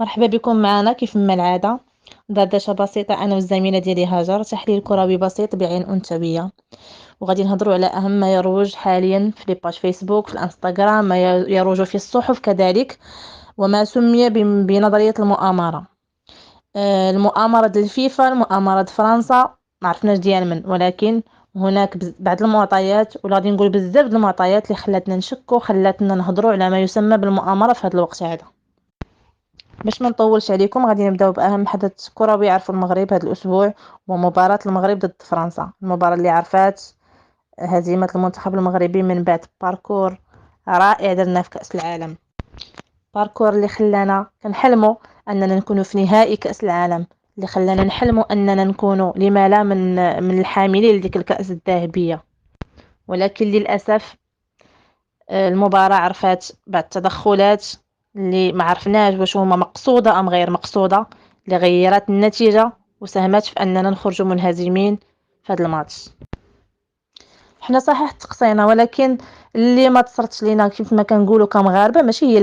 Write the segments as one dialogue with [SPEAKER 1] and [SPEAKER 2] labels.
[SPEAKER 1] مرحبا بكم معنا كيف ما العادة. دردشة بسيطة أنا والزميلة ديالي هاجر، تحليل كروي بسيط بعين أنثوية، وغادي نهضروا على أهم ما يروج حاليا في لي باج فيسبوك، في الانستغرام، ما يروج في الصحف كذلك، وما سمي بنظرية المؤامرة. المؤامرة ديال الفيفا، المؤامرة ديال فرنسا، ما عرفناش ديال من، ولكن هناك بعض المعطيات، ولا غادي نقول بزاف د المعطيات اللي خلاتنا نشكو، خلاتنا نهضروا على ما يسمى بالمؤامرة في هذا الوقت هذا. باش ما نطولش عليكم غادي نبداو باهم حدث كروي عرفوا المغرب هذا الاسبوع، ومباراة المغرب ضد فرنسا، المباراة اللي عرفات هزيمة المنتخب المغربي من بعد باركور رائع درنا في كأس العالم. باركور اللي خلانا كنحلموا اننا نكونوا في نهائي كأس العالم، اللي خلانا نحلموا اننا نكونوا لما لا من الحاملين لديك الكأس الذهبية. ولكن للأسف المباراة عرفات بعض التدخلات اللي ما عرفناش واش هما مقصودة ام غير مقصودة، اللي غيرت النتيجة وساهمت في اننا نخرج منهزمين في هذا الماتش. حنا صحيح تقصينا، ولكن اللي ما تصرتش لينا كيف ما كنقولوا كمغاربه ماشي هي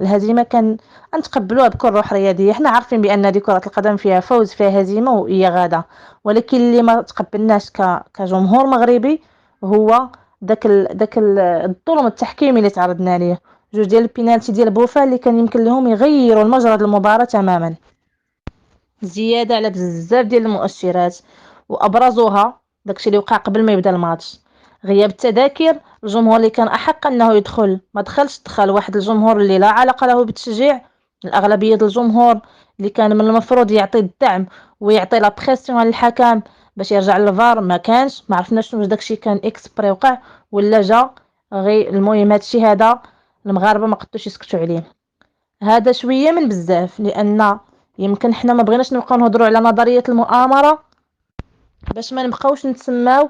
[SPEAKER 1] الهزيمه كان نتقبلوها بكل روح رياضيه. حنا عارفين بان دي كره القدم فيها فوز فيها هزيمه وهي غاده، ولكن اللي ما تقبلناش كجمهور مغربي هو الظلم التحكيمي اللي تعرضنا ليه. جوج ديال البينالتي ديال بوفا اللي كان يمكن لهم يغيروا المجرى ديال المباراه تماما، زياده على بزاف ديال المؤشرات، وابرزوها داكشي اللي وقع قبل ما يبدا الماتش: غياب التذاكر. الجمهور اللي كان احق انه يدخل ما دخلش، دخل واحد الجمهور اللي لا علاقه له بالتشجيع. الاغلبيه ديال الجمهور اللي كان من المفروض يعطي الدعم ويعطي لا بريسيون على الحكم باش يرجع للفار ما كانش. ما عرفناش واش داكشي كان اكسبري وقع ولا جا غير. المهم هادشي هذا المغاربه ما قدوش يسكتوا عليه. هذا شويه من بزاف، لان يمكن حنا ما بغيناش نبقاو نهضروا على نظريه المؤامره باش ما نبقاوش نتسماو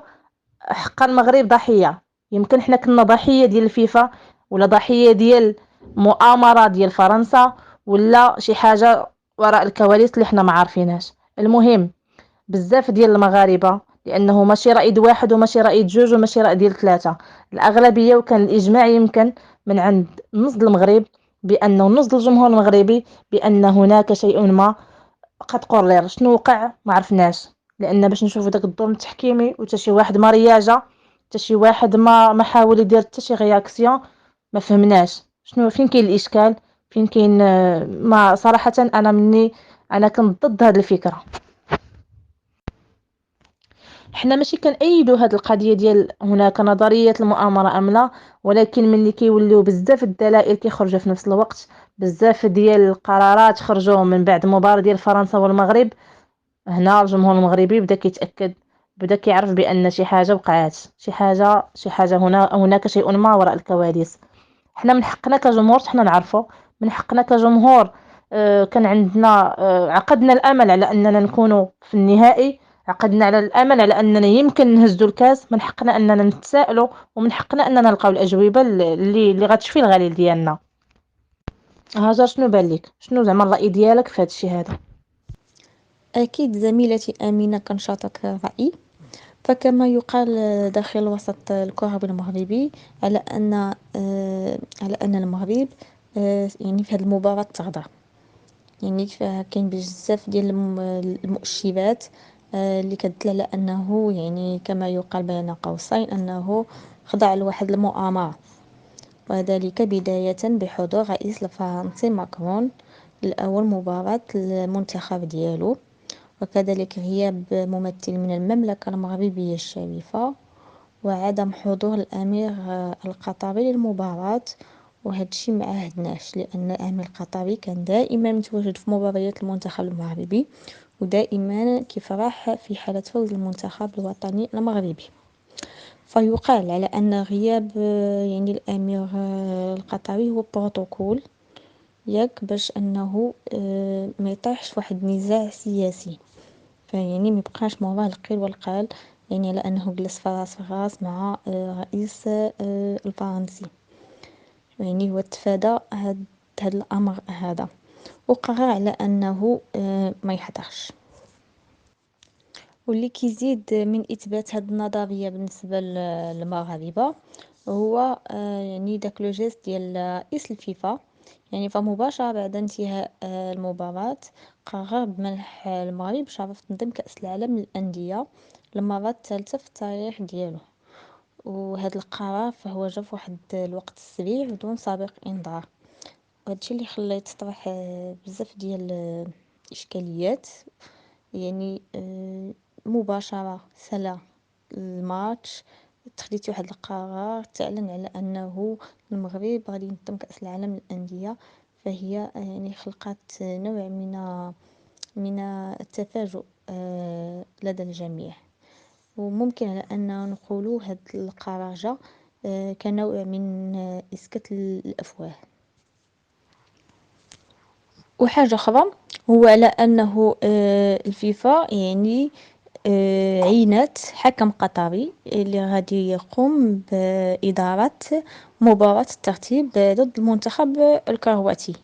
[SPEAKER 1] حق المغرب ضحيه. يمكن حنا كنا ضحيه ديال الفيفا، ولا ضحيه ديال مؤامره ديال فرنسا، ولا شي حاجه وراء الكواليس اللي حنا ما عارفينهاش. المهم بزاف ديال المغاربه، لانه ماشي رائد واحد وماشي رائد جوج وماشي رائد ديال ثلاثه، الاغلبيه وكان الاجماع يمكن من عند نص المغرب، بانه نص الجمهور المغربي بان هناك شيء ما قد قرر. شنو وقع ما عرفناش، لان باش نشوفوا داك الظلم التحكيمي وتا شي واحد ما رياجه، حتى شي واحد ما حاول يدير حتى شي رياكسيون. ما فهمناش شنو فين كاين الاشكال، فين كاين ما صراحه انا كنت ضد هذه الفكره. حنا ماشي كنأيدوا هاد القضيه ديال هناك نظريه المؤامره ام لا، ولكن ملي كيوليو بزاف الدلائل كيخرجوا في نفس الوقت، بزاف ديال القرارات خرجوا من بعد المباراه ديال فرنسا والمغرب، هنا الجمهور المغربي بدا كيتاكد، بدا كيعرف بان شي حاجه وقعات، شي حاجه هناك شيء ما وراء الكواليس. حنا من حقنا كجمهور حنا نعرفوا، من حقنا كجمهور كان عندنا عقدنا الامل على اننا نكونوا في النهائي، عقدنا على الامل على اننا يمكن نهزوا الكاس. من حقنا اننا نتسائلوا، ومن حقنا اننا نلقاو الاجوبه اللي غتشفي الغليل ديالنا. هاجر شنو بان لك؟ شنو زعما الراي ديالك في هذا الشيء هذا؟
[SPEAKER 2] أكيد زميلتي آمنة كنشاطك رأي. فكما يقال داخل الوسط الكروي المغربي على أن المغرب يعني في هذه المباراة تغدر. يعني كاين بزاف ديال المؤشرات اللي كتدل على أنه يعني كما يقال بين قوسين أنه خضع لواحد المؤامرة، وذلك بداية بحضور الرئيس الفرنسي ماكرون لأول مباراة المنتخب ديالو، وكذلك غياب ممثل من المملكة المغربية الشريفة، وعدم حضور الأمير القطري للمباراة. وهذا الشيء ما عهدناش، لأن الأمير القطري كان دائما متواجد في مباريات المنتخب المغربي، ودائما كيفرح في حالة فوز المنتخب الوطني المغربي. فيقال على أن غياب يعني الأمير القطري هو بروتوكول، باش أنه ما يطيحش في واحد النزاع سياسي، فيعني ما يبقاش موراه القيل والقال، يعني على انه جلس في راس مع رئيس الفرنسي. يعني هو تفادى هاد الامر هذا، وقرر على انه ما يحضرش. واللي كيزيد من اثبات هاد النظريه بالنسبه للمغاربه هو يعني داك لو جيست ديال رئيس الفيفا، يعني فمباشرة بعد انتهاء المباراة قرر بمنح المغرب شرف تنظيم كأس العالم للأندية للمرة الثالثة في التاريخ ديالو. وهذا القرار فهو جا في واحد الوقت سريع بدون سابق انذار، وهادشي اللي خلاه يتطرح بزاف ديال الاشكاليات. يعني مباشرة سلا الماتش تخديتي واحد القرار تعلن على انه المغرب غادي ينظم كأس العالم للأندية، فهي يعني خلقت نوع من التفاجؤ لدى الجميع. وممكن على أن نقول هذا القرار جا كنوع من إسكات الأفواه. وحاجة أخرى هو على أنه الفيفا يعني عينت حكم قطري اللي غادي يقوم بإدارة مباراة الترتيب ضد المنتخب الكرواتي.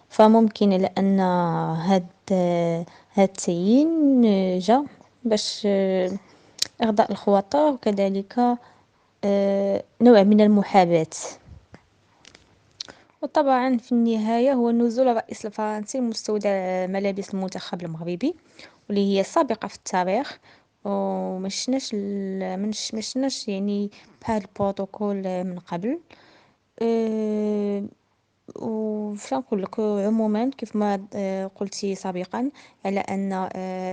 [SPEAKER 2] فممكن لأن هاد التعيين جا باش إغضاء الخواطر، وكذلك نوع من المحاباة. وطبعا في النهاية هو نزول الرئيس الفرنسي مستودع ملابس المنتخب المغربي، واللي هي سابقة في التاريخ. ومشناش يعني بهذا البروتوكول من قبل. وش نقول لك عموما كيف ما قلتي سابقا على ان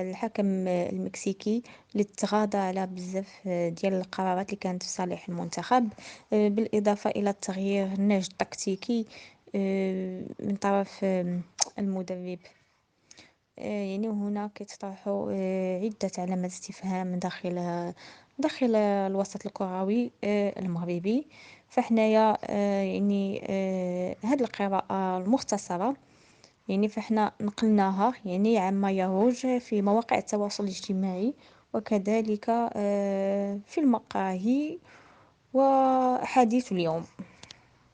[SPEAKER 2] الحكم المكسيكي اللي تغاضى على بزاف ديال القرارات اللي كانت في صالح المنتخب، بالاضافه الى التغيير النهج التكتيكي من طرف المدرب. يعني هنا كيتطرح عدة علامات استفهام داخل الوسط الكروي المغربي. فحنايا يعني هاد القراءة المختصرة يعني فاحنا نقلناها يعني عما يروج في مواقع التواصل الاجتماعي، وكذلك في المقاهي وحديث اليوم.